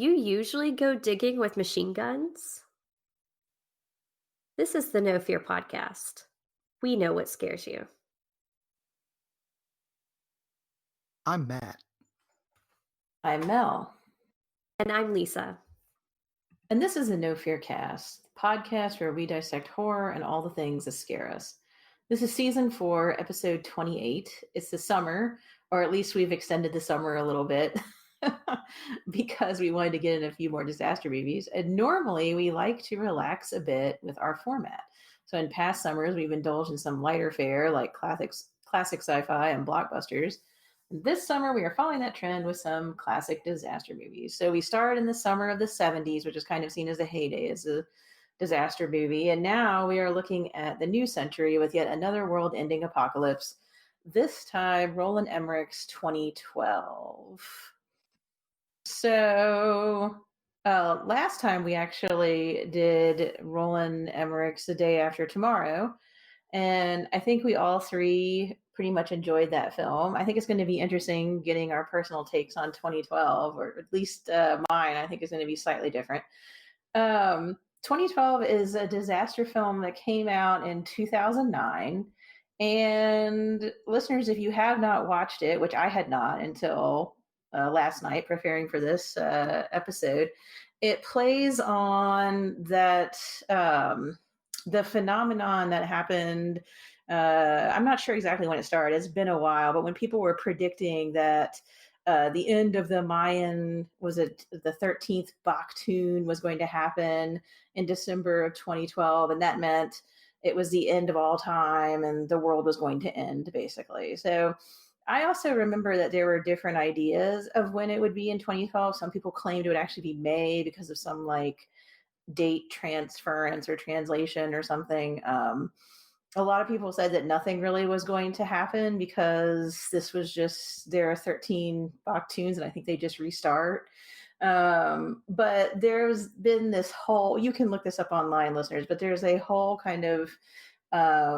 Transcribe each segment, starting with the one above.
You usually go digging with machine guns? This is the No Fear podcast. We know what scares you. I'm Matt. I'm Mel, And I'm Lisa. and this is the No Fear Cast, podcast where we dissect horror and all the things that scare us. This is season 4, episode 28. It's the summer, or at least we've extended the summer a little bit because we wanted to get in a few more disaster movies. And normally we like to relax a bit with our format. So in past summers, we've indulged in some lighter fare like classic sci-fi and blockbusters. This summer, we are following that trend with some classic disaster movies. So we started in the summer of the 70s, which is kind of seen as a heyday as a disaster movie. And now we are looking at the new century with yet another world ending apocalypse, this time Roland Emmerich's 2012. So last time we actually did Roland Emmerich's The Day After Tomorrow. And I think we all three pretty much enjoyed that film. I think it's going to be interesting getting our personal takes on 2012, or at least mine, I think is going to be slightly different. 2012 is a disaster film that came out in 2009. And listeners, if you have not watched it, which I had not until last night preparing for this episode, it plays on that the phenomenon that happened. I'm not sure exactly when it started. It's been a while, but when people were predicting that the end of the Mayan, was it the 13th Baktun was going to happen in December of 2012, and that meant it was the end of all time and the world was going to end, basically. So I also remember that there were different ideas of when it would be in 2012. Some people claimed it would actually be May because of some like date transference or translation or something. A lot of people said that nothing really was going to happen because this was just, there are 13 Baktuns and I think they just restart. But there's been this whole, you can look this up online, listeners, but there's a whole kind of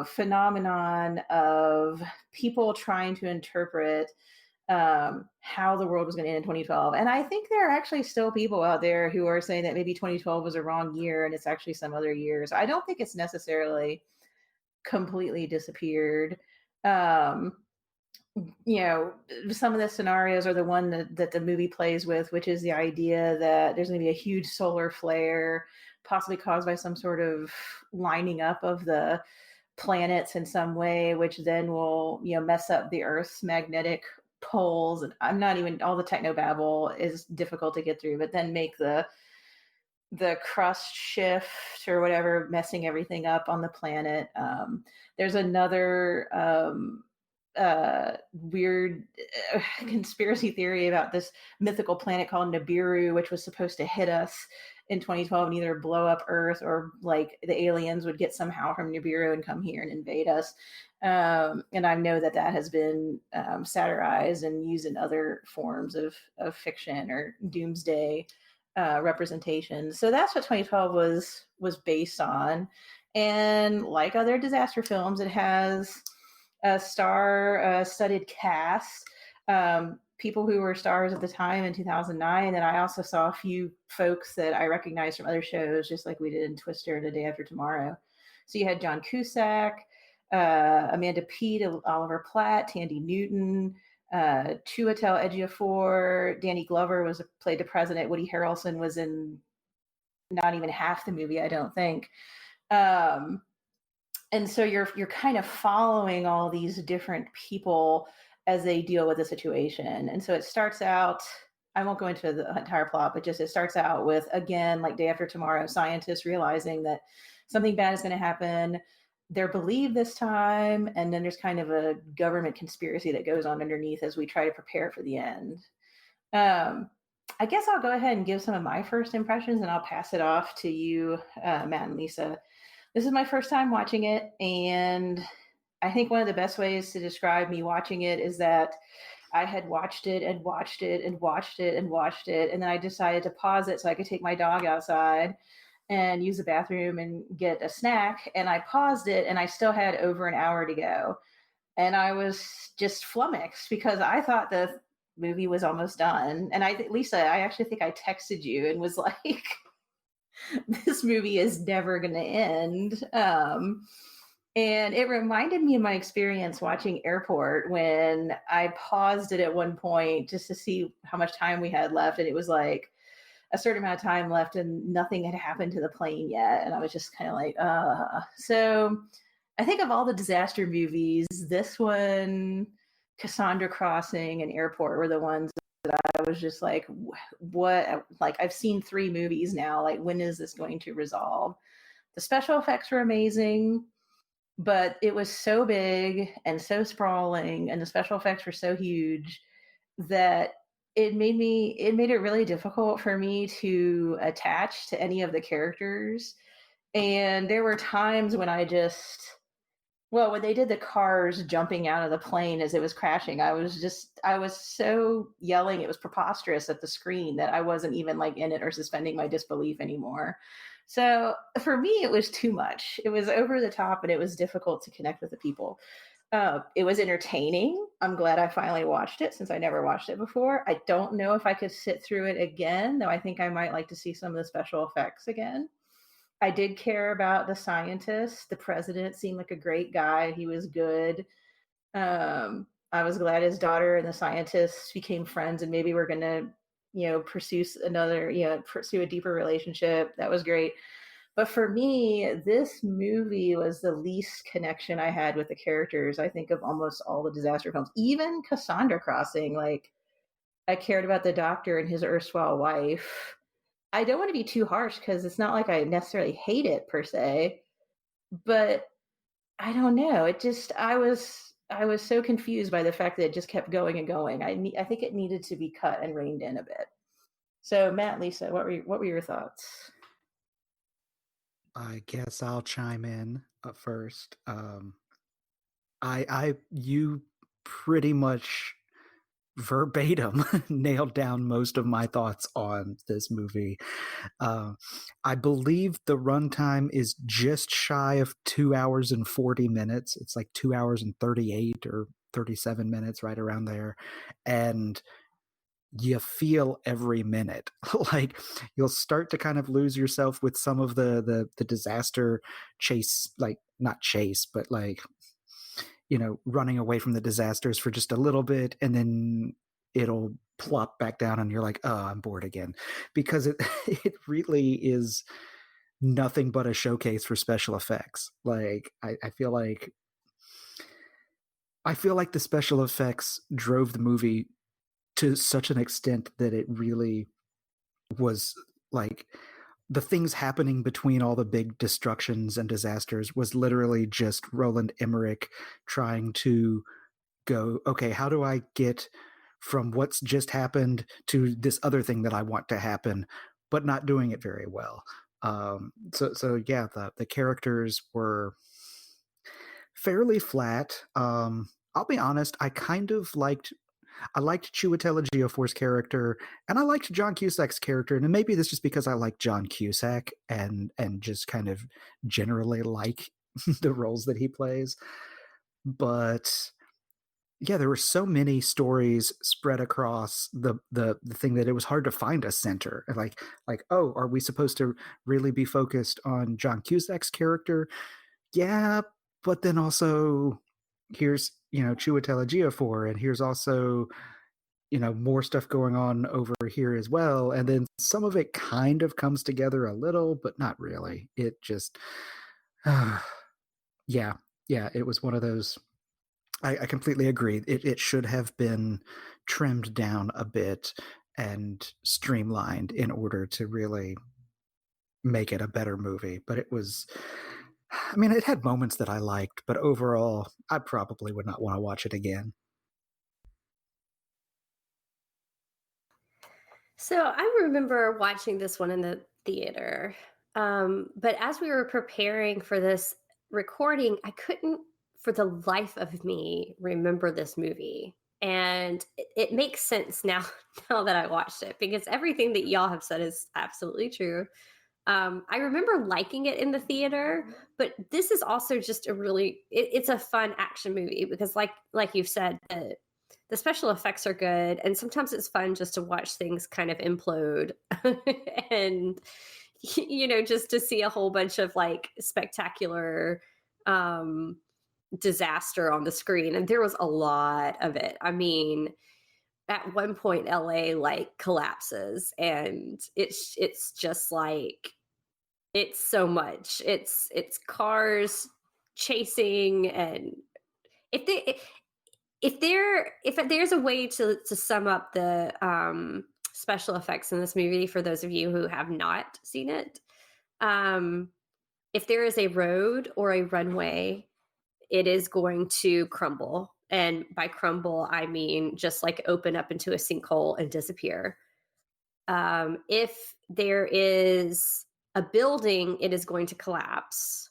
phenomenon of people trying to interpret how the world was going to end in 2012. And I think there are actually still people out there who are saying that maybe 2012 was a wrong year and it's actually some other years. I don't think it's necessarily completely disappeared. Some of the scenarios are the one that the movie plays with, which is the idea that there's going to be a huge solar flare, possibly caused by some sort of lining up of the planets in some way, which then will, mess up the Earth's magnetic poles. And I'm not even, all the technobabble is difficult to get through, but then make the crust shift or whatever, messing everything up on the planet. There's another weird conspiracy theory about this mythical planet called Nibiru, which was supposed to hit us in 2012 and either blow up Earth or like the aliens would get somehow from Nibiru and come here and invade us. And I know that has been satirized and used in other forms of fiction or doomsday representation. So that's what 2012 was based on. And like other disaster films, it has a star-studded cast. People who were stars at the time in 2009. And I also saw a few folks that I recognized from other shows, just like we did in Twister The Day After Tomorrow. So you had John Cusack, Amanda Peet, Oliver Platt, Tandy Newton, Chiwetel Ejiofor, Danny Glover played the president. Woody Harrelson was in not even half the movie, I don't think. And so you're kind of following all these different people as they deal with the situation. And so it starts out, I won't go into the entire plot, but just it starts out with, again, like Day After Tomorrow, scientists realizing that something bad is going to happen. They're believed this time, and then there's kind of a government conspiracy that goes on underneath as we try to prepare for the end. I guess I'll go ahead and give some of my first impressions, and I'll pass it off to you, Matt and Lisa. This is my first time watching it, and I think one of the best ways to describe me watching it is that I had watched it and watched it and watched it and watched it, and then I decided to pause it so I could take my dog outside and use the bathroom and get a snack. And I paused it and I still had over an hour to go. And I was just flummoxed because I thought movie was almost done. And Lisa, I actually think I texted you and was like, this movie is never going to end. And it reminded me of my experience watching Airport when I paused it at one point just to see how much time we had left. And it was like a certain amount of time left and nothing had happened to the plane yet. And I was just kind of like, So I think of all the disaster movies, this one, Cassandra Crossing, and Airport were the ones I was just like, what? Like, I've seen three movies now. Like, when is this going to resolve? The special effects were amazing, but it was so big and so sprawling, and the special effects were so huge that it made it really difficult for me to attach to any of the characters. And there were times when I just well, when they did the cars jumping out of the plane as it was crashing, I was so yelling, it was preposterous at the screen that I wasn't even like in it or suspending my disbelief anymore. So for me, it was too much. It was over the top and it was difficult to connect with the people. It was entertaining. I'm glad I finally watched it since I never watched it before. I don't know if I could sit through it again, though I think I might like to see some of the special effects again. I did care about the scientist. The president seemed like a great guy. He was good. I was glad his daughter and the scientist became friends, and maybe we're gonna, pursue a deeper relationship. That was great. But for me, this movie was the least connection I had with the characters. I think of almost all the disaster films, even Cassandra Crossing. Like, I cared about the doctor and his erstwhile wife. I don't want to be too harsh because it's not like I necessarily hate it per se, but I don't know. I was so confused by the fact that it just kept going and going. I think it needed to be cut and reined in a bit. So Matt, Lisa, what were your thoughts? I guess I'll chime in first. You pretty much verbatim nailed down most of my thoughts on this movie. Uh, I believe the runtime is just shy of 2 hours and 40 minutes. It's like 2 hours and 38 or 37 minutes, right around there. And you feel every minute. Like, you'll start to kind of lose yourself with some of the disaster chase, like not chase, but like, running away from the disasters for just a little bit, and then it'll plop back down and you're like, oh, I'm bored again, because it it really is nothing but a showcase for special effects. Like, I feel like the special effects drove the movie to such an extent that it really was like, the things happening between all the big destructions and disasters was literally just Roland Emmerich trying to go, okay, how do I get from what's just happened to this other thing that I want to happen, but not doing it very well. So yeah, the characters were fairly flat. I'll be honest, I liked Chiwetel Ejiofor's character, and I liked John Cusack's character, and maybe this is just because I like John Cusack and just kind of generally like the roles that he plays. But yeah, there were so many stories spread across the thing that it was hard to find a center. Like, oh, are we supposed to really be focused on John Cusack's character? Yeah, but then also here's Chiwetel Ejiofor, and here's also more stuff going on over here as well. And then some of it kind of comes together a little, but not really. It just, yeah, it was one of those. I completely agree. It should have been trimmed down a bit and streamlined in order to really make it a better movie. But I mean, it had moments that I liked, but overall, I probably would not want to watch it again. So I remember watching this one in the theater. But as we were preparing for this recording, I couldn't, for the life of me, remember this movie. And it makes sense now, now that I watched it, because everything that y'all have said is absolutely true. I remember liking it in the theater, but this is also just a really it's a fun action movie because like you've said, the the special effects are good, and sometimes it's fun just to watch things kind of implode and just to see a whole bunch of like spectacular um disaster on the screen, and there was a lot of it. I mean, at one point LA like collapses, and it's just like it's so much. It's cars chasing, and if they if there's a way to sum up the special effects in this movie for those of you who have not seen it, um if there is a road or a runway, it is going to crumble. And by crumble, I mean just like open up into a sinkhole and disappear. If there is a building, it is going to collapse.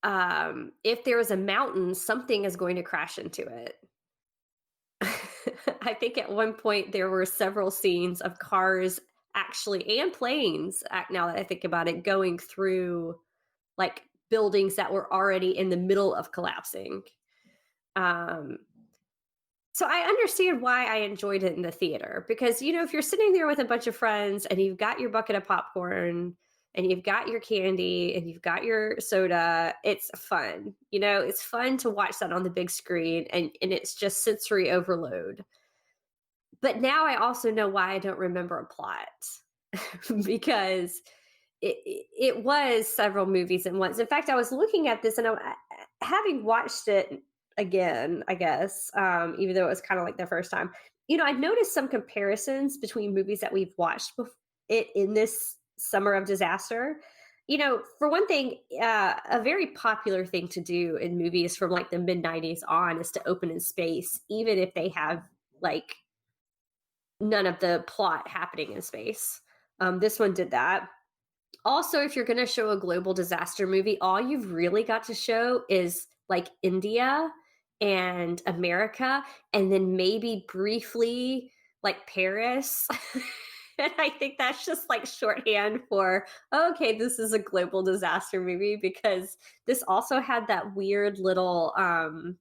If there is a mountain, something is going to crash into it. I think at one point there were several scenes of cars actually and planes, now that I think about it, going through like buildings that were already in the middle of collapsing. Um, so I understand why I enjoyed it in the theater, because if you're sitting there with a bunch of friends and you've got your bucket of popcorn and you've got your candy and you've got your soda, it's fun. It's fun to watch that on the big screen, and it's just sensory overload. But now I also know why I don't remember a plot because it was several movies at once. In fact, I was looking at this, and having watched it again, I guess, even though it was kind of like the first time, I noticed some comparisons between movies that we've watched it in this summer of disaster. For one thing, a very popular thing to do in movies from like the mid 90s on is to open in space, even if they have like none of the plot happening in space. This one did that. Also, if you're going to show a global disaster movie, all you've really got to show is like India and America, and then maybe briefly like Paris. And I think that's just like shorthand for, okay, this is a global disaster movie, because this also had that weird little subplot.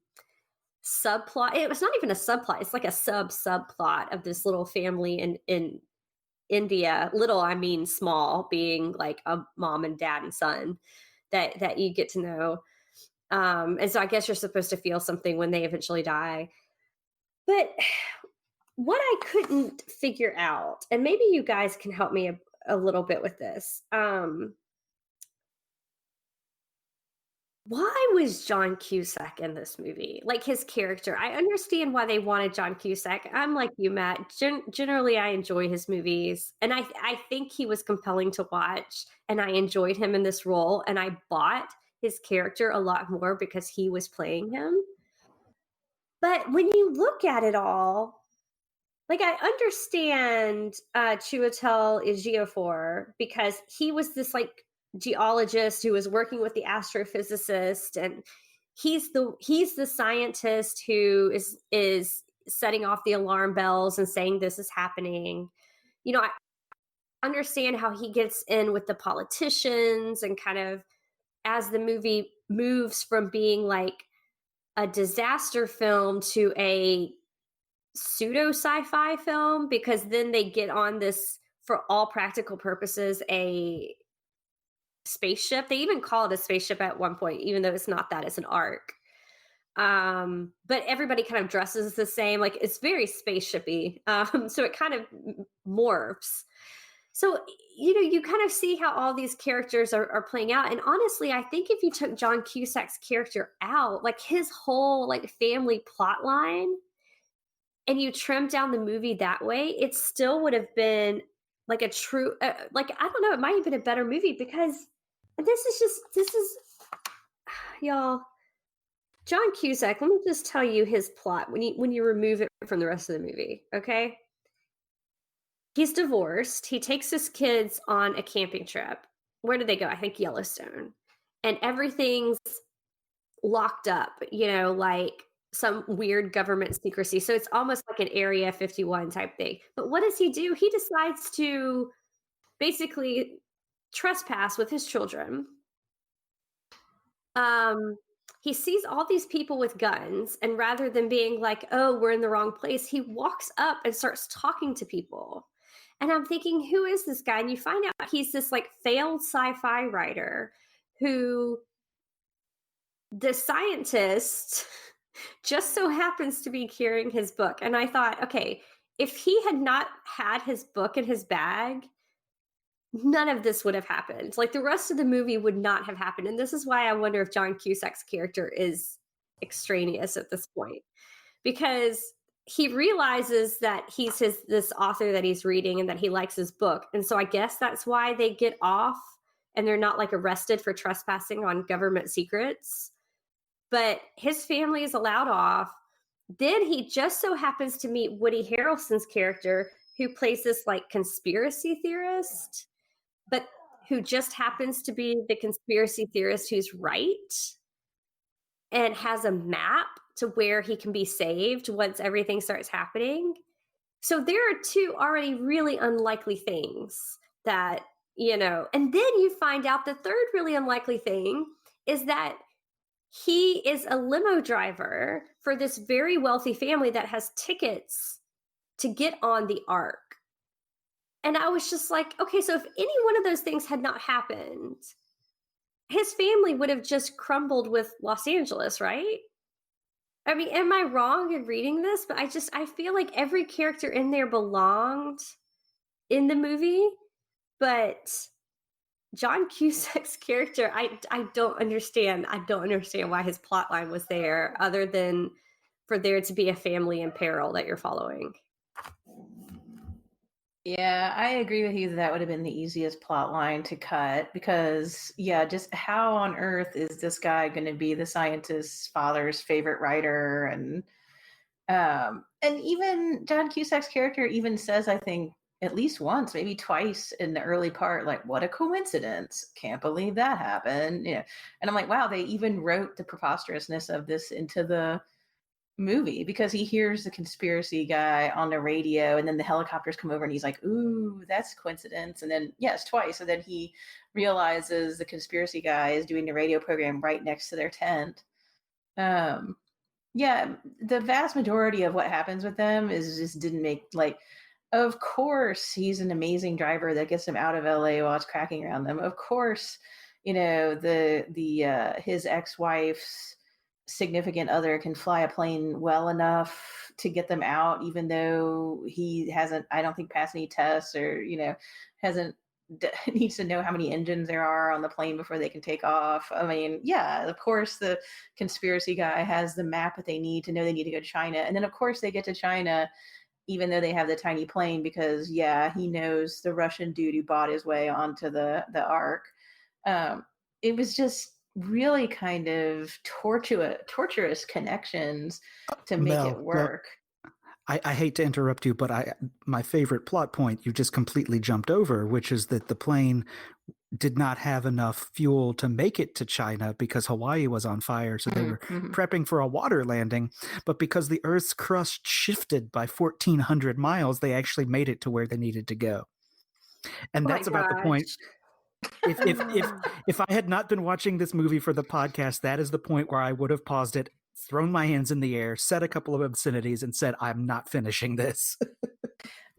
It was not even a subplot, it's like a subplot of this little family in India. Little, I mean small, being like a mom and dad and son that you get to know. And so I guess you're supposed to feel something when they eventually die. But what I couldn't figure out, and maybe you guys can help me a little bit with this. Why was John Cusack in this movie? Like his character. I understand why they wanted John Cusack. I'm like you, Matt. Generally, I enjoy his movies, and I think he was compelling to watch, and I enjoyed him in this role, and I bought his character a lot more because he was playing him. But when you look at it all, like I understand Chiwetel Ejiofor, because he was this like geologist who was working with the astrophysicist, and he's the scientist who is setting off the alarm bells and saying this is happening. I understand how he gets in with the politicians, and kind of as the movie moves from being like a disaster film to a pseudo sci-fi film, because then they get on this, for all practical purposes, a spaceship. They even call it a spaceship at one point, even though it's not that, it's an arc. But everybody kind of dresses the same, like it's very spaceshipy. So it kind of morphs. So you kind of see how all these characters are playing out. And honestly, I think if you took John Cusack's character out, like his whole like family plot line, and you trimmed down the movie that way, it still would have been like a true, like, I don't know, it might have been a better movie, because this is, y'all, John Cusack, let me just tell you his plot when you remove it from the rest of the movie, okay? He's divorced. He takes his kids on a camping trip. Where did they go? I think Yellowstone. And everything's locked up, like some weird government secrecy. So it's almost like an Area 51 type thing. But what does he do? He decides to basically trespass with his children. Um, he sees all these people with guns, and rather than being like, "Oh, we're in the wrong place," he walks up and starts talking to people. And I'm thinking, who is this guy? And you find out he's this like failed sci-fi writer who the scientist just so happens to be carrying his book. And I thought, okay, if he had not had his book in his bag, none of this would have happened. Like the rest of the movie would not have happened. And this is why I wonder if John Cusack's character is extraneous at this point, because he realizes that he's this author that he's reading and that he likes his book. And so I guess that's why they get off and they're not like arrested for trespassing on government secrets. But his family is allowed off. Then he just so happens to meet Woody Harrelson's character, who plays this like conspiracy theorist, but who just happens to be the conspiracy theorist who's right and has a map to where he can be saved once everything starts happening. So there are two already really unlikely things that, and then you find out the third really unlikely thing is that he is a limo driver for this very wealthy family that has tickets to get on the ark. And I was just like, okay, so if any one of those things had not happened, his family would have just crumbled with Los Angeles, right? I mean, am I wrong in reading this? But I feel like every character in there belonged in the movie, but John Cusack's character, I don't understand. I don't understand why his plot line was there, other than for there to be a family in peril that you're following. Yeah, I agree with you that that would have been the easiest plot line to cut because, yeah, just how on earth is this guy going to be the scientist's father's favorite writer? And even John Cusack's character even says, I think, at least once, maybe twice in the early part, like, what a coincidence. Can't believe that happened. And I'm like, wow, they even wrote the preposterousness of this into the movie because he hears the conspiracy guy on the radio and then the helicopters come over and he's like, ooh, that's coincidence. And then, yes, twice. And then he realizes the conspiracy guy is doing the radio program right next to their tent. Yeah, the vast majority of what happens with them is just didn't make like, of course, he's an amazing driver that gets him out of LA while it's cracking around them. Of course, the his ex-wife's significant other can fly a plane well enough to get them out, even though he hasn't, I don't think, passed any tests or, hasn't needs to know how many engines there are on the plane before they can take off. I mean, yeah, of course the conspiracy guy has the map that they need to know they need to go to China. And then of course they get to China even though they have the tiny plane because yeah, he knows the Russian dude who bought his way onto the ark. It was just really kind of torturous connections to make it Mel, work. I hate to interrupt you, but my favorite plot point you just completely jumped over, which is that the plane did not have enough fuel to make it to China because Hawaii was on fire. So they were prepping for a water landing. But because the Earth's crust shifted by 1,400 miles, they actually made it to where they needed to go. And Oh that's about the point. If I had not been watching this movie for the podcast, that is the point where I would have paused it, thrown my hands in the air, said a couple of obscenities, and said, I'm not finishing this.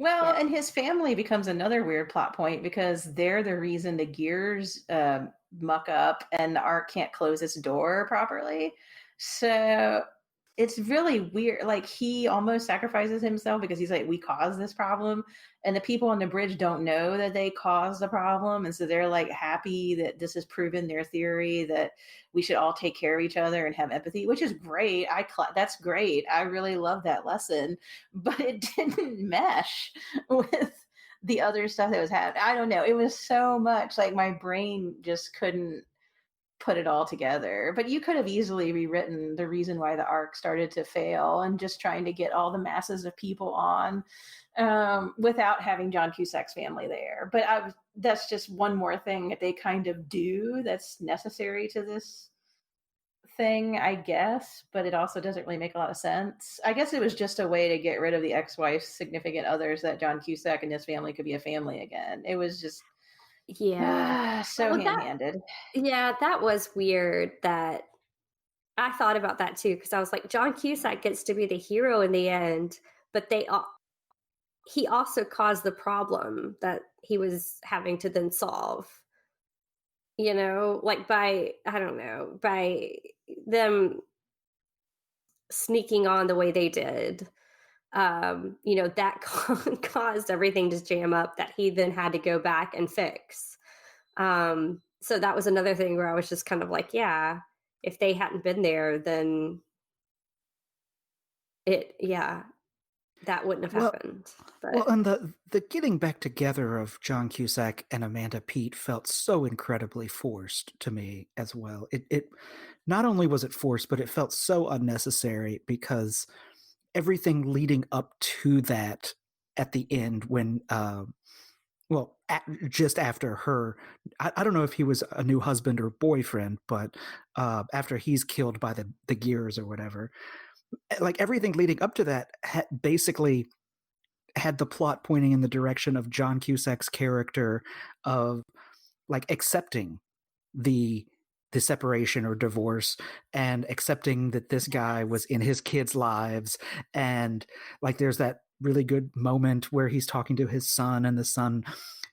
Well, and his family becomes another weird plot point because they're the reason the gears muck up and the ark can't close its door properly. So it's really weird. Like he almost sacrifices himself because he's like, we caused this problem. And the people on the bridge don't know that they caused the problem. And so they're like happy that this has proven their theory that we should all take care of each other and have empathy, which is great. That's great. I really love that lesson, but it didn't mesh with the other stuff that was happening. I don't know. It was so much like my brain just couldn't put it all together. But you could have easily rewritten the reason why the arc started to fail and just trying to get all the masses of people on without having John Cusack's family there. But that's just one more thing that they kind of do that's necessary to this thing, I guess, but it also doesn't really make a lot of sense. I guess it was just a way to get rid of the ex-wife's significant others that John Cusack and his family could be a family again. It was just Yeah. so Well, ham-handed. that was weird that I thought about that too because I was like, John Cusack gets to be the hero in the end, but he also caused the problem that he was having to then solve. Like by I don't know, by them sneaking on the way they did. That caused everything to jam up that he then had to go back and fix. So that was another thing where I was just kind of like, yeah, if they hadn't been there, then yeah, that wouldn't have Well, happened. well, But and the getting back together of John Cusack and Amanda Peet felt so incredibly forced to me as well. It not only was it forced, but it felt so unnecessary because everything leading up to that at the end when just after her, I don't know if he was a new husband or boyfriend, but after he's killed by the gears or whatever, like everything leading up to that basically had the plot pointing in the direction of John Cusack's character of like accepting the the separation or divorce and accepting that this guy was in his kids' lives. And like there's that really good moment where he's talking to his son, and the son,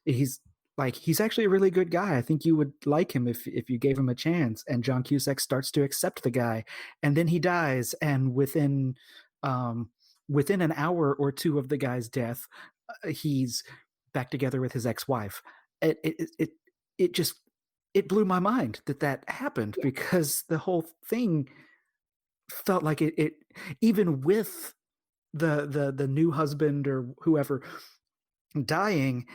he's like, he's actually a really good guy. I think you would like him if you gave him a chance. And John Cusack starts to accept the guy, and then he dies, and um within an hour or two of the guy's death, he's back together with his ex-wife. It just, it blew my mind that that happened, yeah, because the whole thing felt like it even with the new husband or whoever dying,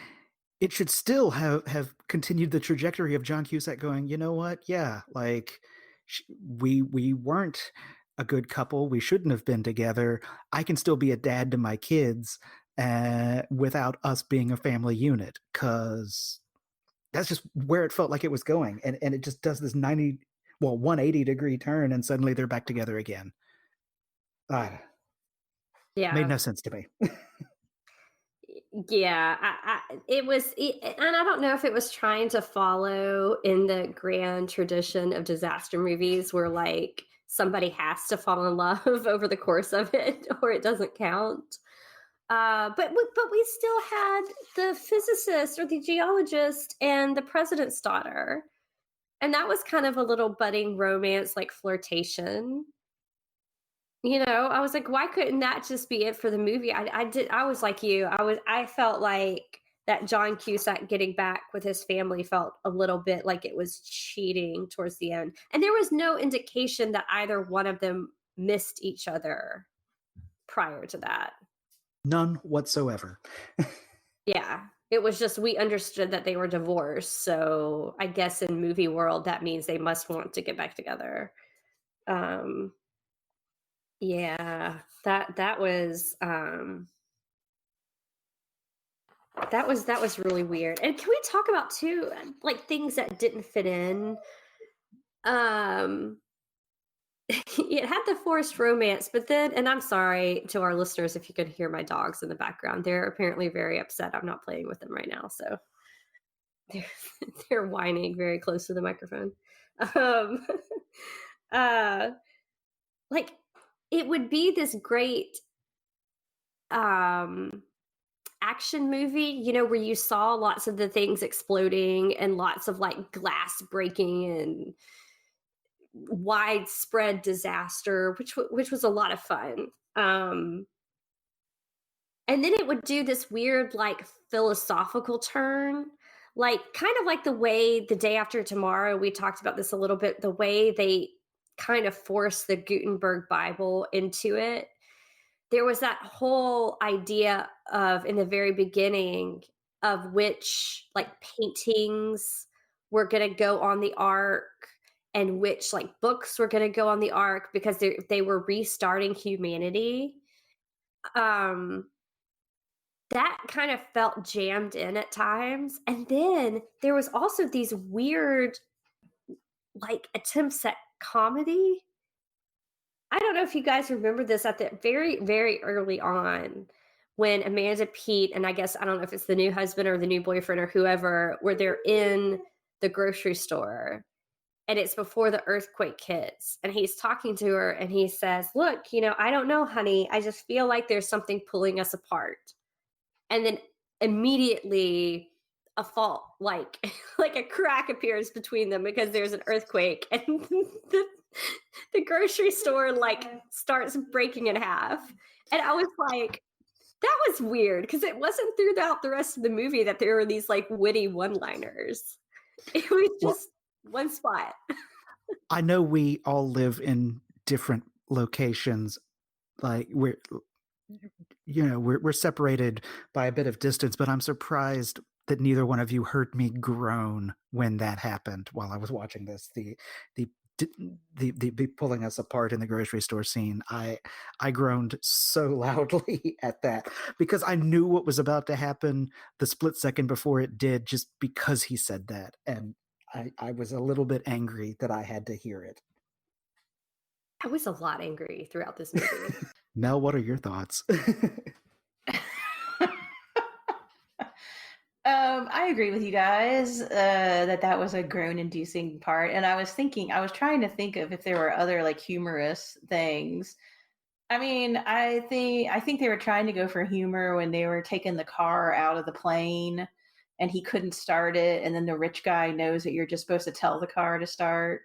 it should still have continued the trajectory of John Cusack going, you know what, yeah, like we weren't a good couple, we shouldn't have been together, I can still be a dad to my kids without us being a family unit, because that's just where it felt like it was going. And it just does this 180-degree turn, and suddenly they're back together again. uh, Made yeah. no sense to me. Yeah, and I don't know if it was trying to follow in the grand tradition of disaster movies where like somebody has to fall in love over the course of it or it doesn't count. But we still had the physicist or the geologist and the president's daughter, and that was kind of a little budding romance, like flirtation. I was like, why couldn't that just be it for the movie? I was like you. I felt like that John Cusack getting back with his family felt a little bit like it was cheating towards the end. And there was no indication that either one of them missed each other prior to that. None whatsoever. Yeah. It was just we understood that they were divorced. So I guess in movie world that means they must want to get back together. Um yeah, that was really weird. And can we talk about too, like things that didn't fit in? Um, it had the forced romance, but then, and I'm sorry to our listeners if you could hear my dogs in the background. They're apparently very upset. I'm not playing with them right now, so they're they're whining very close to the microphone. Um, uh, like it would be this great um action movie, where you saw lots of the things exploding and lots of like glass breaking and widespread disaster, which was a lot of fun. And then it would do this weird like philosophical turn, like kind of like the way The Day After Tomorrow, we talked about this a little bit, the way they kind of forced the Gutenberg Bible into it. There was that whole idea of in the very beginning of which like paintings were going to go on the ark and which like books were going to go on the ark because they were restarting humanity. um that kind of felt jammed in at times, and then there was also these weird like attempts at comedy. I don't know if you guys remember this at the very, very early on when Amanda Pete, and I guess I don't know if it's the new husband or the new boyfriend or whoever, where they're in the grocery store and it's before the earthquake hits. And he's talking to her and he says, "Look, I don't know, honey. I just feel like there's something pulling us apart." And then immediately a fault, like like a crack appears between them because there's an earthquake, and the grocery store like starts breaking in half. And I was like, that was weird because it wasn't throughout the rest of the movie that there were these like witty one-liners. It was Well, just one spot. I know we all live in different locations. Like we're separated by a bit of distance, but I'm surprised that neither one of you heard me groan when that happened while I was watching this. The the pulling us apart in the grocery store scene. I groaned so loudly at that because I knew what was about to happen the split second before it did, just because he said that, and I was a little bit angry that I had to hear it. I was a lot angry throughout this movie. Mel, what are your thoughts? I agree with you guys that was a groan-inducing part, and I was trying to think of if there were other like humorous things. I mean, I think they were trying to go for humor when they were taking the car out of the plane, and he couldn't start it, and then the rich guy knows that you're just supposed to tell the car to start,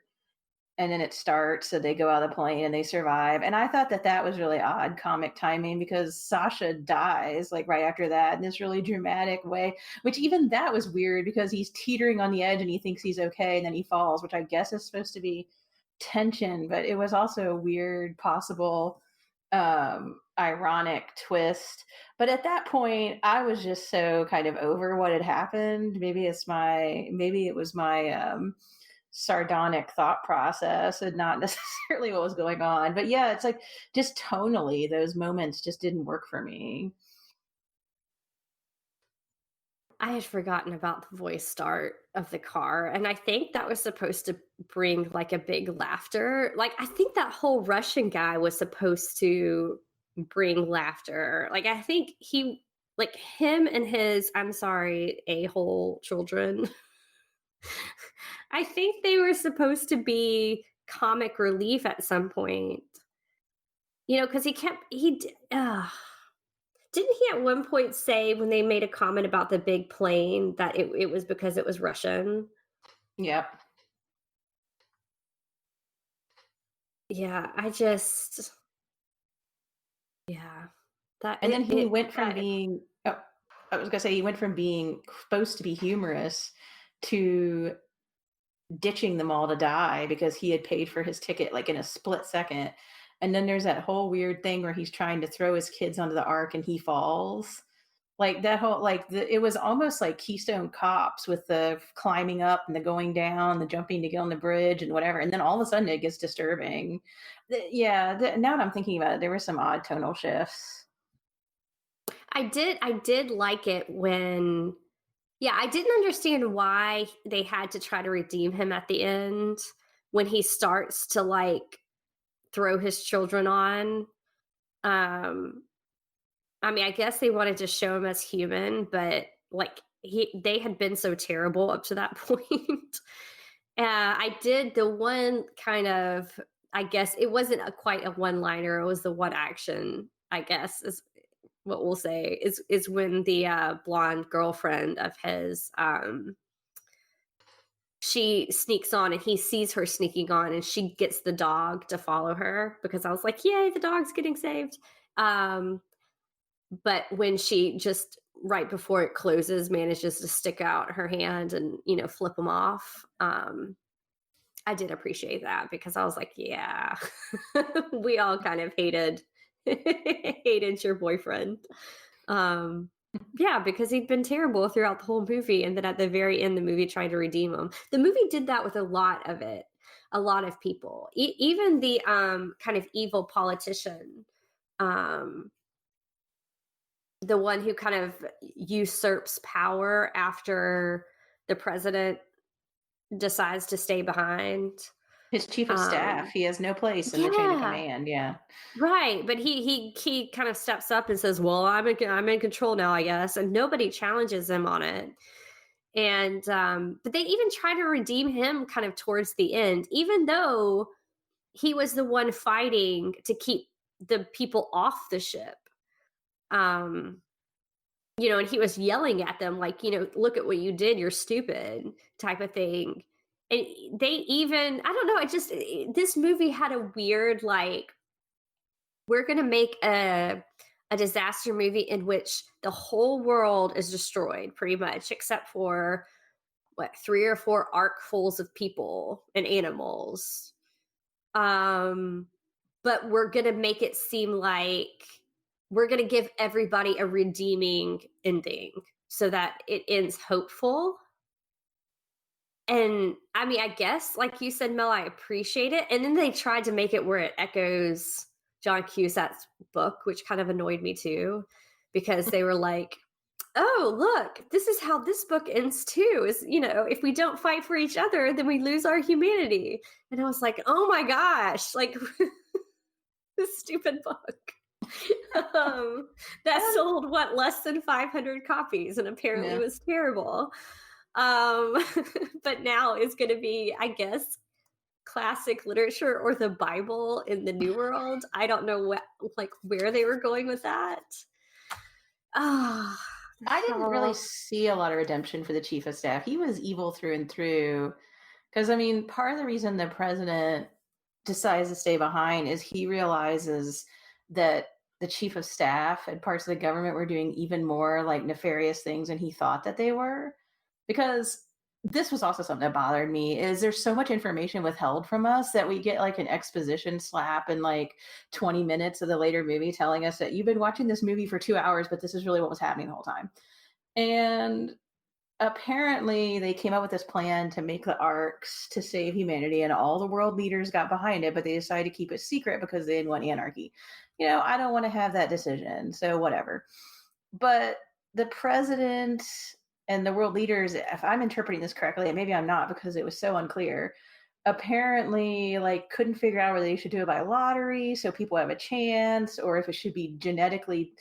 and then it starts, so they go out of the plane and they survive. And I thought that was really odd comic timing because Sasha dies like right after that in this really dramatic way, which even that was weird because he's teetering on the edge and he thinks he's okay and then he falls, which I guess is supposed to be tension, but it was also a weird possible ironic twist. But at that point I was just so kind of over what had happened. Maybe it was my sardonic thought process and not necessarily what was going on. But yeah, it's like just tonally, those moments just didn't work for me. I had forgotten about the voice start of the car, and I think that was supposed to bring like a big laughter. Like I think that whole Russian guy was supposed to bring laughter. Like I think like him and his, I'm sorry, a-hole children. I think they were supposed to be comic relief at some point. Because didn't he at one point say when they made a comment about the big plane that it was because it was Russian? Yep. Yeah, I just yeah. That And then he went from that being, oh, I was gonna say, he went from being supposed to be humorous to ditching them all to die because he had paid for his ticket like in a split second. And then there's that whole weird thing where he's trying to throw his kids onto the ark and he falls. Like that whole it was almost like Keystone Cops with the climbing up and the going down, the jumping to get on the bridge and whatever. And then all of a sudden it gets disturbing. Now that I'm thinking about it, there were some odd tonal shifts. I did like it when yeah, I didn't understand why they had to try to redeem him at the end when he starts to like throw his children on. Um I mean, I guess they wanted to show him as human, but like they had been so terrible up to that point. I did the one kind of, I guess it wasn't quite a one liner. It was the one action, I guess, is what we'll say is when the blonde girlfriend of his, she sneaks on and he sees her sneaking on and she gets the dog to follow her because I was like, yay, the dog's getting saved. But when she just right before it closes manages to stick out her hand and flip them off, I did appreciate that because I was like, yeah, we all kind of hated hated your boyfriend. Yeah, because he'd been terrible throughout the whole movie, and then at the very end the movie tried to redeem him. The movie did that with a lot of it, a lot of people, even the kind of evil politician, um the one who kind of usurps power after the president decides to stay behind. His chief of staff, he has no place in the chain of Yeah, command. Yeah. right. But he kind of steps up and says, "Well, I'm in control now, I guess," and nobody challenges him on it. And but they even try to redeem him kind of towards the end, even though he was the one fighting to keep the people off the ship. Um, and he was yelling at them like, look at what you did, you're stupid, type of thing. And they even, I don't know, this movie had a weird, like, we're going to make a disaster movie in which the whole world is destroyed pretty much, except for what, 3 or 4 arkfuls of people and animals. But we're going to make it seem like we're going to give everybody a redeeming ending so that it ends hopeful. And I mean, I guess, like you said, Mel, I appreciate it. And then they tried to make it where it echoes John Cusack's book, which kind of annoyed me too, because they were like, oh, look, this is how this book ends too, is, if we don't fight for each other, then we lose our humanity. And I was like, oh my gosh, like this stupid book. That sold less than 500 copies and apparently was terrible. But now it's going to be, I guess, classic literature or the Bible in the New World. I don't know where they were going with that. I didn't really see a lot of redemption for the chief of staff. He was evil through and through. Because, I mean, part of the reason the president decides to stay behind is he realizes that the chief of staff and parts of the government were doing even more like nefarious things than he thought that they were. Because this was also something that bothered me, is there's so much information withheld from us that we get like an exposition slap in like 20 minutes of the later movie telling us that you've been watching this movie for 2 hours, but this is really what was happening the whole time. And apparently they came up with this plan to make the arcs to save humanity, and all the world leaders got behind it, but they decided to keep it secret because they didn't want anarchy. I don't want to have that decision, so whatever. But the president and the world leaders, if I'm interpreting this correctly, and maybe I'm not because it was so unclear, apparently like couldn't figure out whether they should do it by lottery so people have a chance, or if it should be genetically,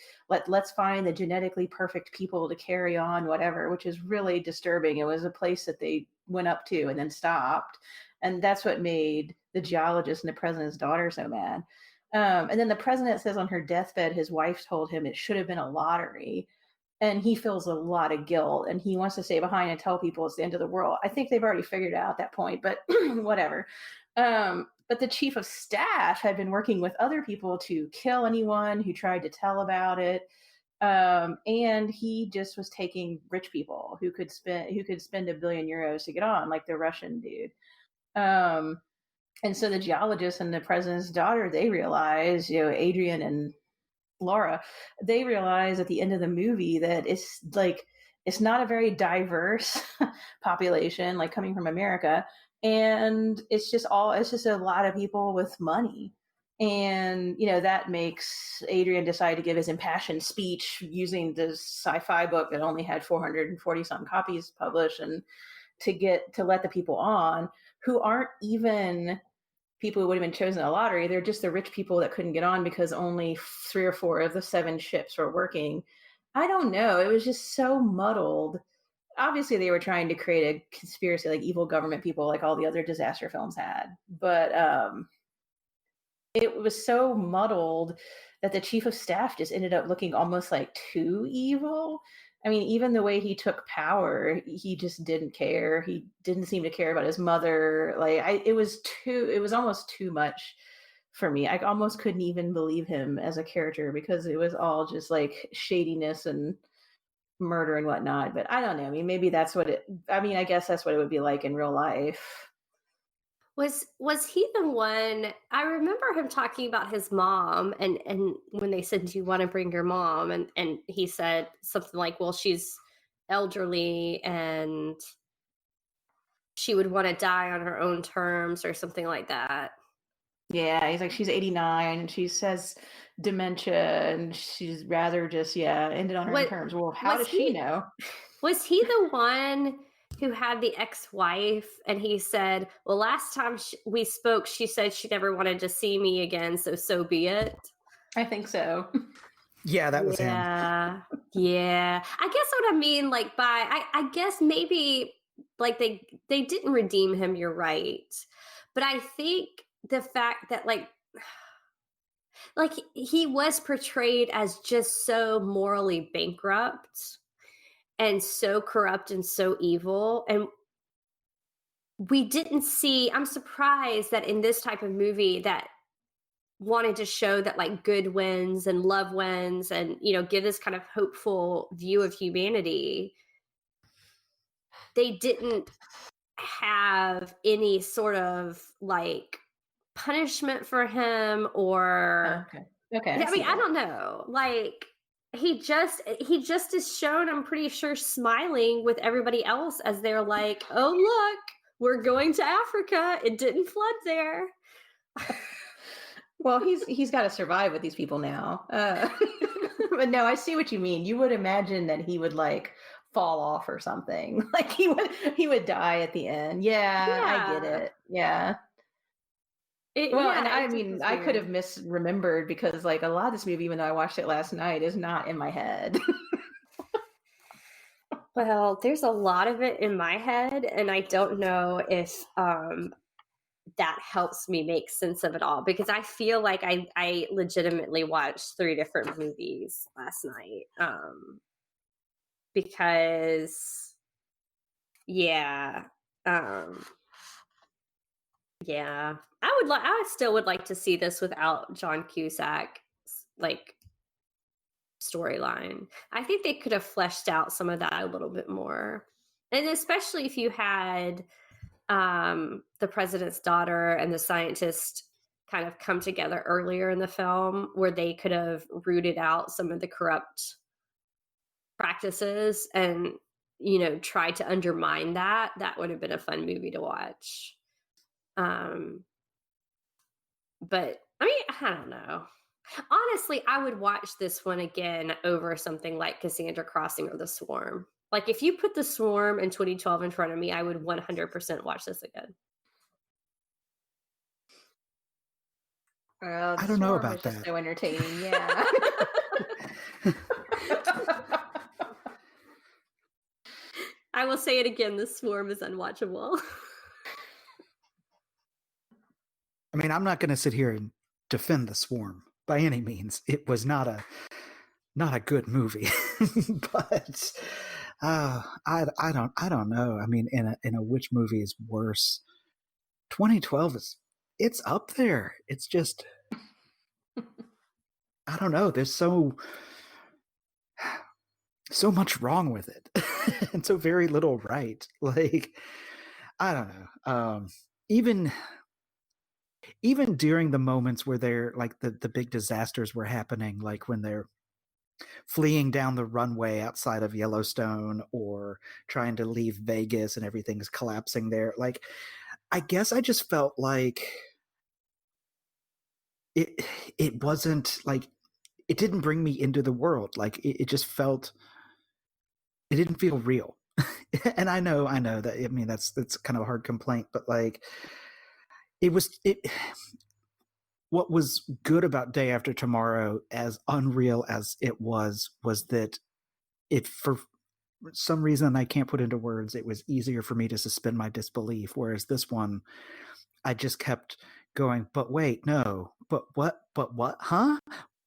let's find the genetically perfect people to carry on whatever, which is really disturbing. It was a place that they went up to and then stopped, and that's what made the geologist and the president's daughter so mad. And then the president says on her deathbed his wife told him it should have been a lottery, and he feels a lot of guilt, and he wants to stay behind and tell people it's the end of the world. I think they've already figured it out at that point, but whatever. But the chief of staff had been working with other people to kill anyone who tried to tell about it. And he just was taking rich people who could spend €1 billion to get on, like the Russian dude. And so the geologist and the president's daughter, they realize, Adrian and Laura, they realize at the end of the movie that it's not a very diverse population, like coming from America, and it's just a lot of people with money. And that makes Adrian decide to give his impassioned speech using this sci-fi book that only had 440 something copies published, and to let the people on who aren't even people who would have been chosen in a lottery. They're just the rich people that couldn't get on because only 3 or 4 of the 7 ships were working. I don't know. It was just so muddled. Obviously, they were trying to create a conspiracy, like evil government people, like all the other disaster films had. But it was so muddled that the chief of staff just ended up looking almost like too evil. I mean, even the way he took power, he just didn't care. He didn't seem to care about his mother. It was almost too much for me. I almost couldn't even believe him as a character because it was all just like shadiness and murder and whatnot. But I don't know. I mean, maybe I guess that's what it would be like in real life. Was he the one? I remember him talking about his mom, and when they said, do you want to bring your mom, and he said something like, well, she's elderly and she would want to die on her own terms or something like that. Yeah, he's like, she's 89 and she says dementia and she's rather just end it on her own terms. Well, how does she know? Was he the one who had the ex-wife, and he said, well, last time we spoke, she said she never wanted to see me again, so be it? I think so. Yeah, that was him. Yeah. Yeah. I guess what I mean, like by I guess maybe like they didn't redeem him, you're right. But I think the fact that like he was portrayed as just so morally bankrupt and so corrupt and so evil. And we didn't see, I'm surprised that in this type of movie that wanted to show that like good wins and love wins and give this kind of hopeful view of humanity, they didn't have any sort of like punishment for him or Okay. Okay, I I mean see I that. don't know, like he just is shown, I'm pretty sure, smiling with everybody else as they're like, oh look, we're going to Africa, it didn't flood there. Well, he's got to survive with these people now. But no, I see what you mean. You would imagine that he would like fall off or something. Like he would die at the end. Yeah, I get Yeah, it. Yeah. Well, and I it just mean, was I could have weird. misremembered because like a lot of this movie, even though I watched it last night, is not in my head. Well, there's a lot of it in my head, and I don't know if that helps me make sense of it all because I feel like I legitimately watched three different movies last night. Because yeah, um, yeah, I still would like to see this without John Cusack, like storyline. I think they could have fleshed out some of that a little bit more, and especially if you had the president's daughter and the scientist kind of come together earlier in the film where they could have rooted out some of the corrupt practices and tried to undermine that would have been a fun movie to watch. Um but I mean, I don't know, honestly I would watch this one again over something like Cassandra Crossing or The Swarm. Like if you put The Swarm in 2012 in front of me, I would 100% watch this again. Oh, I the don't know Swarm was about just that. so entertaining. Yeah. I will say it again, The Swarm is unwatchable. I mean, I'm not going to sit here and defend The Swarm by any means. It was not a good movie, but I don't know. I mean, in a which movie is worse? 2012 it's up there. It's just I don't know. There's so much wrong with it, and so very little right. Like I don't know. Even even during the moments where they're like the big disasters were happening, like when they're fleeing down the runway outside of Yellowstone or trying to leave Vegas and everything's collapsing there. Like, I guess I just felt like it it wasn't like it didn't bring me into the world. Like it just felt it didn't feel real. And I know that I mean that's kind of a hard complaint, but like it what was good about Day After Tomorrow, as unreal as it was that it for some reason I can't put into words, it was easier for me to suspend my disbelief. Whereas this one, I just kept going, but wait, no, but what, huh?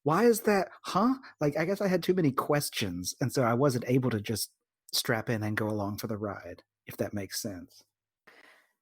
Why is that, huh? Like, I guess I had too many questions. And so I wasn't able to just strap in and go along for the ride, if that makes sense.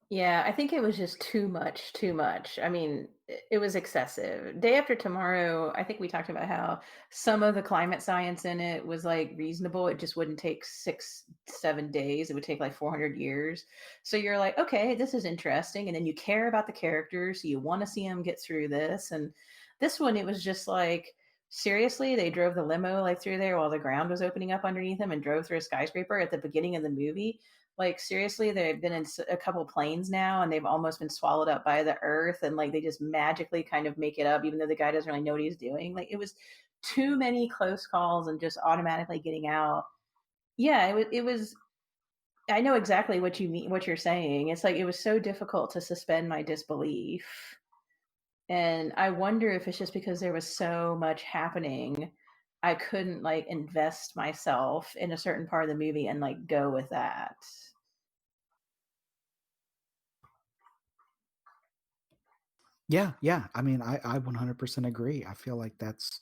Yeah, I think it was just too much, too much. I mean, it was excessive. Day After Tomorrow, I think we talked about how some of the climate science in it was like reasonable. It just wouldn't take 6, 7 days. It would take like 400 years. So you're like, okay, this is interesting. And then you care about the characters. So you want to see them get through this. And this one, it was just like, seriously, they drove the limo like through there while the ground was opening up underneath them and drove through a skyscraper at the beginning of the movie. Like seriously, they've been in a couple planes now, and they've almost been swallowed up by the earth, and like they just magically kind of make it up, even though the guy doesn't really know what he's doing. Like it was too many close calls and just automatically getting out. Yeah, it was. I know exactly what you mean, what you're saying. It's like it was so difficult to suspend my disbelief, and I wonder if it's just because there was so much happening I couldn't like invest myself in a certain part of the movie and like go with that. Yeah, yeah. I mean, I 100% agree. I feel like that's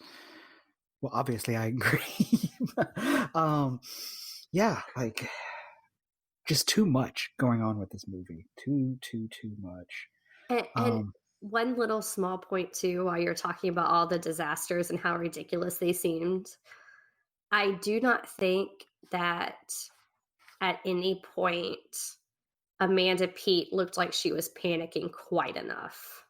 well, obviously I agree. um, yeah, like just too much going on with this movie. Too much. And Um, one little small point too, while you're talking about all the disasters and how ridiculous they seemed, I do not think that at any point Amanda Peet looked like she was panicking quite enough.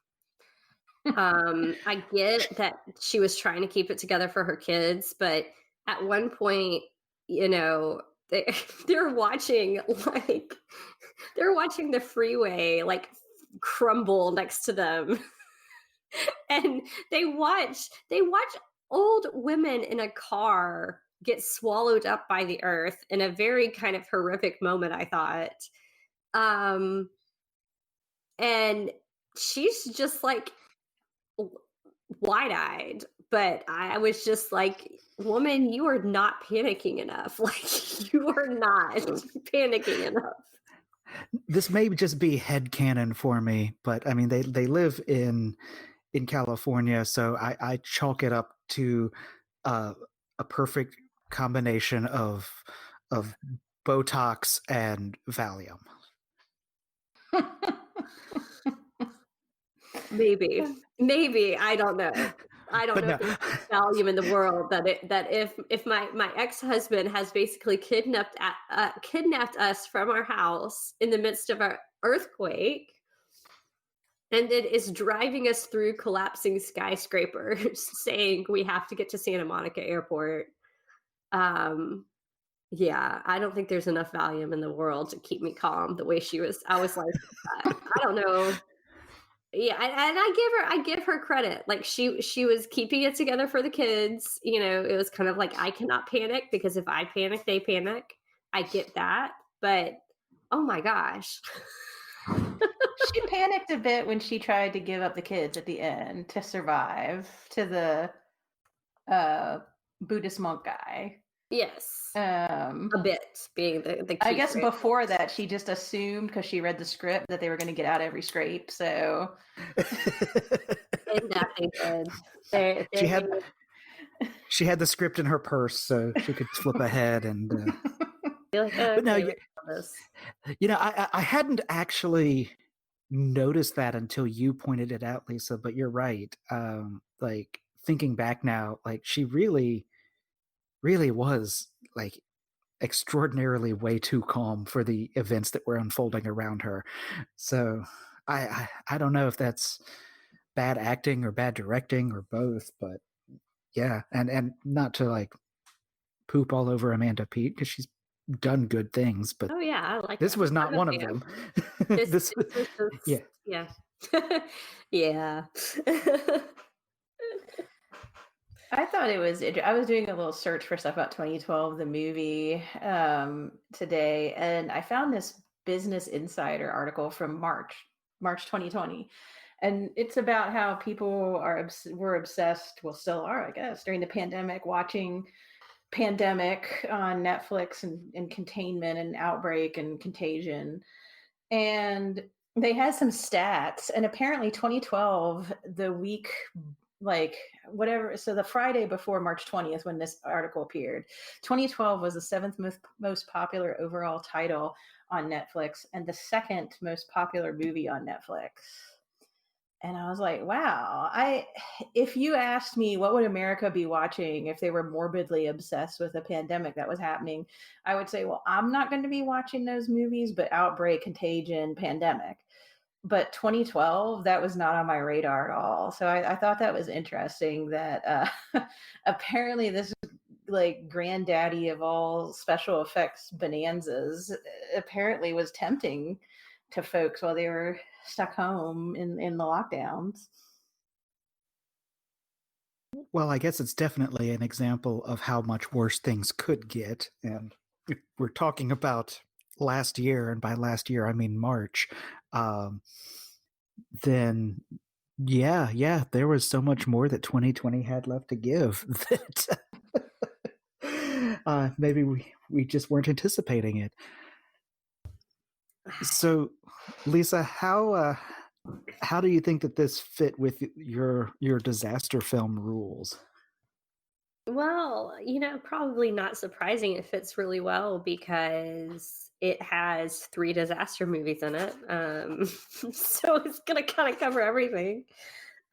I get that she was trying to keep it together for her kids, but at one point, you know, they they're watching like they're watching the freeway like crumble next to them. And they watch old women in a car get swallowed up by the earth in a very kind of horrific moment, I thought. Um and she's just like wide-eyed, but I was just like, woman, you are not panicking enough. Like, you are not panicking enough. this may just be headcanon for me, but I mean they live in California, so I chalk it up to uh, a perfect combination of Botox and Valium. Maybe, I don't know. I don't But know no, if there's value in the world that if my ex-husband has basically kidnapped us from our house in the midst of our earthquake, and it is driving us through collapsing skyscrapers, saying we have to get to Santa Monica Airport. Um, yeah, I don't think there's enough Valium in the world to keep me calm the way she was. I was like, I don't know. Yeah, and I give her credit. Like she was keeping it together for the kids. You know, it was kind of like I cannot panic because if I panic, they panic. I get that, but oh my gosh. She panicked a bit when she tried to give up the kids at the end to survive to the uh Buddhist monk guy. Yes. A Um bit being the I key guess phrase. before that she just assumed because she read the script that they were going to get out every scrape. So And that they did. They she had made she had the script in her purse, so she could flip ahead. And be like, but no, okay, let's do this. you know, I hadn't actually noticed that until you pointed it out, Lisa. But you're right. Like thinking back now, like she really was like extraordinarily way too calm for the events that were unfolding around her. So I don't know if that's bad acting or bad directing or both, but yeah, and not to like poop all over Amanda Peet because she's done good things, but Oh yeah, I like this her. was not I'm a one of fan. them. This this, this was yeah. just yeah. Yeah. I thought it was. I was doing a little search for stuff about 2012, the movie, today, and I found this Business Insider article from March 2020, and it's about how people were obsessed, well, still are, I guess, during the pandemic, watching Pandemic on Netflix and Containment and Outbreak and Contagion, and they had some stats, and apparently 2012, the week like whatever, so the Friday before March 20th when this article appeared, 2012 was the seventh most popular overall title on Netflix and the second most popular movie on Netflix. And I was like, wow, I if you asked me what would America be watching if they were morbidly obsessed with a pandemic that was happening, I would say, well, I'm not going to be watching those movies, but Outbreak, Contagion, Pandemic. But 2012, that was not on my radar at all. So I thought that was interesting that apparently this like granddaddy of all special effects bonanzas apparently was tempting to folks while they were stuck home in the lockdowns. Well, I guess it's definitely an example of how much worse things could get. And if we're talking about last year, and by last year I mean March, um, then yeah, there was so much more that 2020 had left to give that Maybe we just weren't anticipating it. So, Lisa, how do you think that this fit with your disaster film rules? Well, probably not surprising. It fits really well because it has three disaster movies in it. So it's going to kind of cover everything.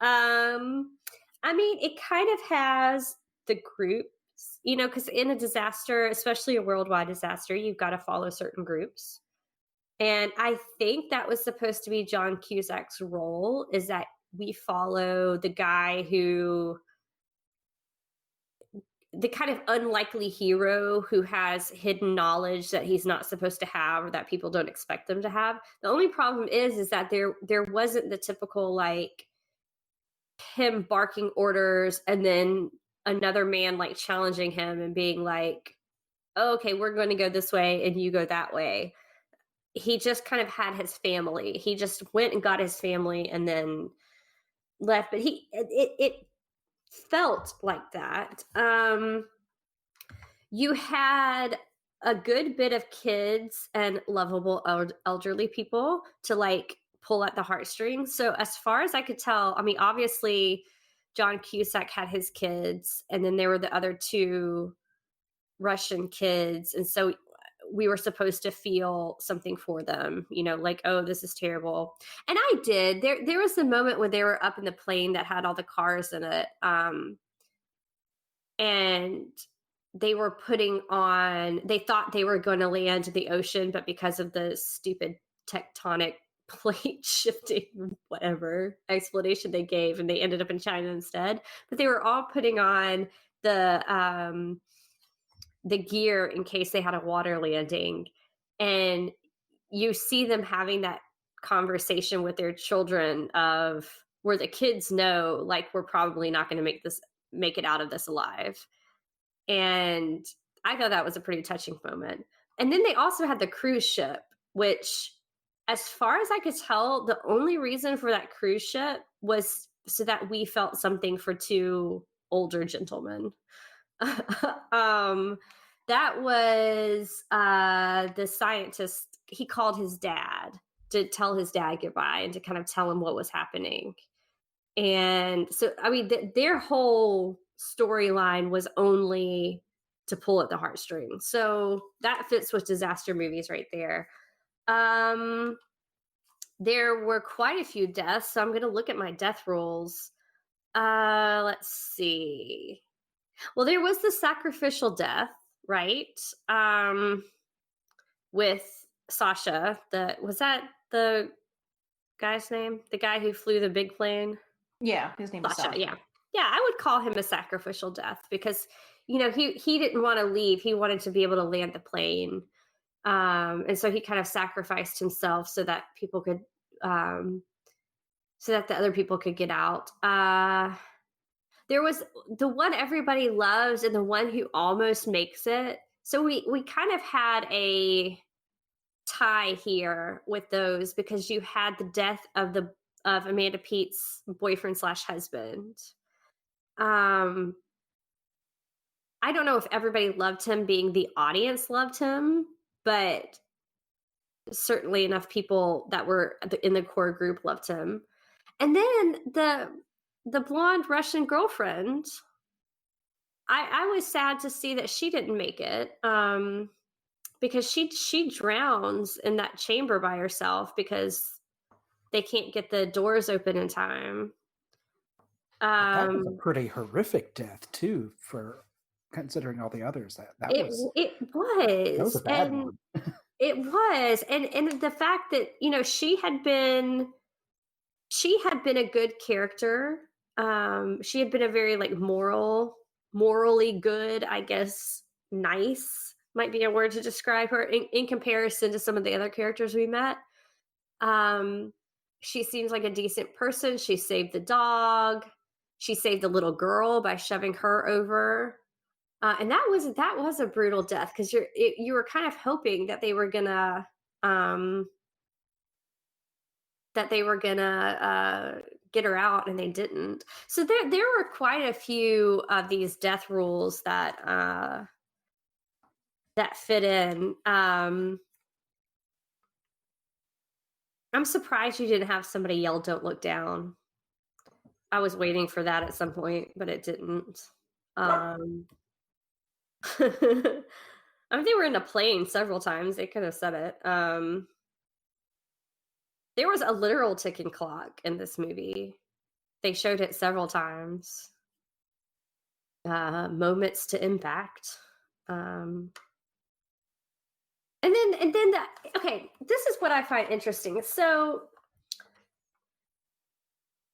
I mean, it kind of has the groups, because in a disaster, especially a worldwide disaster, you've got to follow certain groups. And I think that was supposed to be John Cusack's role, is that we follow the guy who, the kind of unlikely hero who has hidden knowledge that he's not supposed to have or that people don't expect them to have. The only problem is that there wasn't the typical, like, him barking orders and then another man like challenging him and being like, oh, okay, we're going to go this way and you go that way. He just kind of had his family. He just went and got his family and then left. But it felt like that. You had a good bit of kids and lovable elderly people to like pull at the heartstrings. So as far as I could tell, I mean, obviously John Cusack had his kids, and then there were the other two Russian kids, and so we were supposed to feel something for them, like, oh, this is terrible. And I did. There was a moment when they were up in the plane that had all the cars in it, and they were they thought they were going to land in the ocean, but because of the stupid tectonic plate shifting, whatever explanation they gave, and they ended up in China instead. But they were all putting on the gear in case they had a water landing. And you see them having that conversation with their children of where the kids know, like, we're probably not going to make it out of this alive. And I thought that was a pretty touching moment. And then they also had the cruise ship, which, as far as I could tell, the only reason for that cruise ship was so that we felt something for two older gentlemen. That was the scientist. He called his dad to tell his dad goodbye and to kind of tell him what was happening. And so, I mean, their whole storyline was only to pull at the heartstrings. So that fits with disaster movies right there. There were quite a few deaths, so I'm going to look at my death rules. Let's see. Well, there was the sacrificial death, right? With Sasha. Was that the guy's name? The guy who flew the big plane? Yeah, his name is Sasha. Yeah. Yeah, I would call him a sacrificial death because, he didn't want to leave. He wanted to be able to land the plane. And so he kind of sacrificed himself so that people could, so that the other people could get out. There was the one everybody loves and the one who almost makes it. So we kind of had a tie here with those because you had the death of Amanda Pete's boyfriend / husband. I don't know if everybody loved him, being the audience loved him, but certainly enough people that were in the core group loved him. And then the blonde Russian girlfriend, I was sad to see that she didn't make it, because she drowns in that chamber by herself because they can't get the doors open in time. That was a pretty horrific death too, for considering all the others. It was a bad one. It was, and the fact that she had been a good character. She had been a very like morally good, I guess. Nice might be a word to describe her in comparison to some of the other characters we met. She seems like a decent person. She saved the dog. She saved the little girl by shoving her over. And that was a brutal death because you were kind of hoping that they were gonna get her out, and they didn't. So there were quite a few of these death rules that that fit in. I'm surprised you didn't have somebody yell, "Don't look down." I was waiting for that at some point, but it didn't. Um, I mean, they were in a plane several times. They could have said it. There was a literal ticking clock in this movie. They showed it several times. Moments to impact. Um, and then okay, this is what I find interesting. So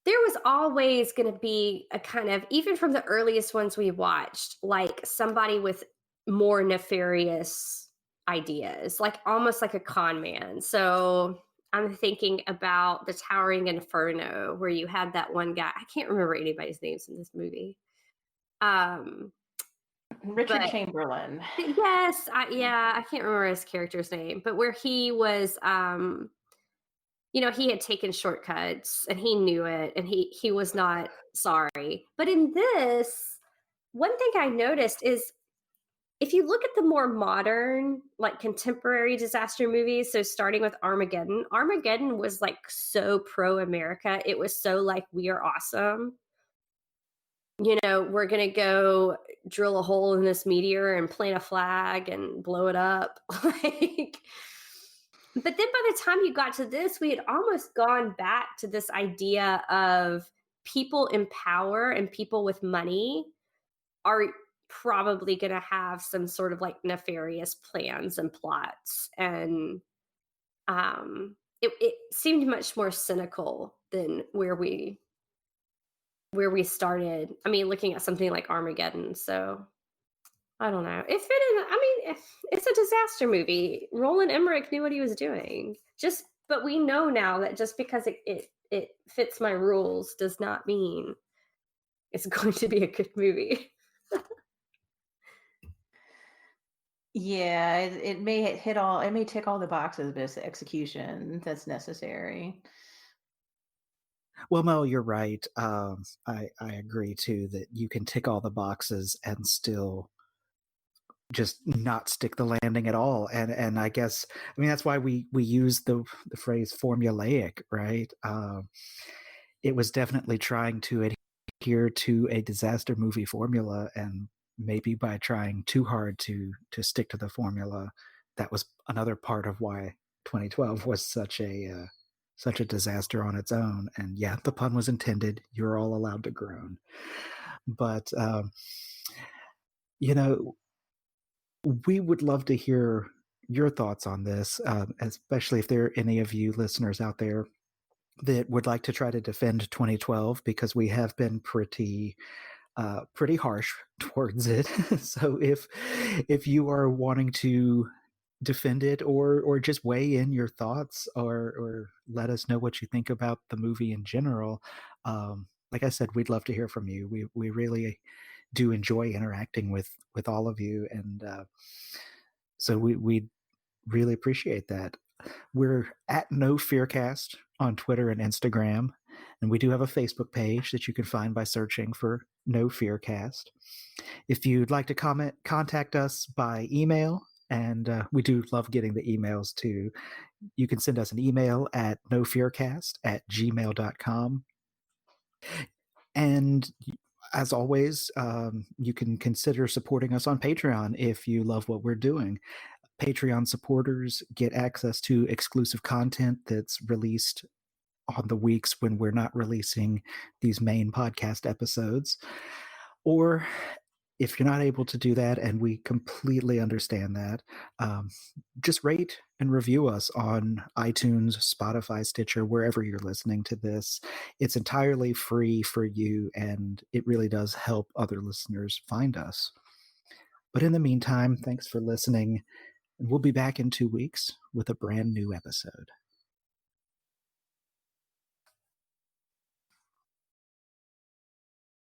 there was always going to be a kind of, even from the earliest ones we watched, like somebody with more nefarious ideas, like almost like a con man. So I'm thinking about the Towering Inferno, where you had that one guy. I can't remember anybody's names in this movie. Um, Richard but Chamberlain. yes, yeah, I can't remember his character's name, but where he was, he had taken shortcuts and he knew it, and he was not sorry. But in this, one thing I noticed is, if you look at the more modern, like contemporary disaster movies, so starting with Armageddon, Armageddon was like so pro America. It was so like, we are awesome. We're going to go drill a hole in this meteor and plant a flag and blow it up. Like, but then by the time you got to this, we had almost gone back to this idea of people in power and people with money are probably going to have some sort of like nefarious plans and plots. And it seemed much more cynical than where we started. I mean, looking at something like Armageddon. So I don't know. It fit in. I mean, it's a disaster movie. Roland Emmerich knew what he was doing. But we know now that just because it fits my rules does not mean it's going to be a good movie. Yeah, it may it may tick all the boxes, but it's the execution that's necessary. Well, Mel, you're right. I agree too that you can tick all the boxes and still just not stick the landing at all. And I guess, I mean, that's why we use the phrase formulaic, right? It was definitely trying to adhere to a disaster movie formula, and maybe by trying too hard to stick to the formula, that was another part of why 2012 was such a disaster on its own. And yeah, the pun was intended. You're all allowed to groan. But you know, we would love to hear your thoughts on this, especially if there are any of you listeners out there that would like to try to defend 2012, because we have been pretty harsh towards it. So if you are wanting to defend it, or just weigh in your thoughts, or let us know what you think about the movie in general, like I said, we'd love to hear from you. We really do enjoy interacting with all of you, and so we really appreciate that. We're at No Fearcast on Twitter and Instagram, and we do have a Facebook page that you can find by searching for No Fearcast. If you'd like to contact us by email, and we do love getting the emails too, you can send us an email at nofearcast@gmail.com. And as always, you can consider supporting us on Patreon if you love what we're doing. Patreon supporters get access to exclusive content that's released on the weeks when we're not releasing these main podcast episodes. Or if you're not able to do that, and we completely understand that, just rate and review us on iTunes, Spotify, Stitcher, wherever you're listening to this. It's entirely free for you, and it really does help other listeners find us. But in the meantime, thanks for listening, and we'll be back in 2 weeks with a brand new episode.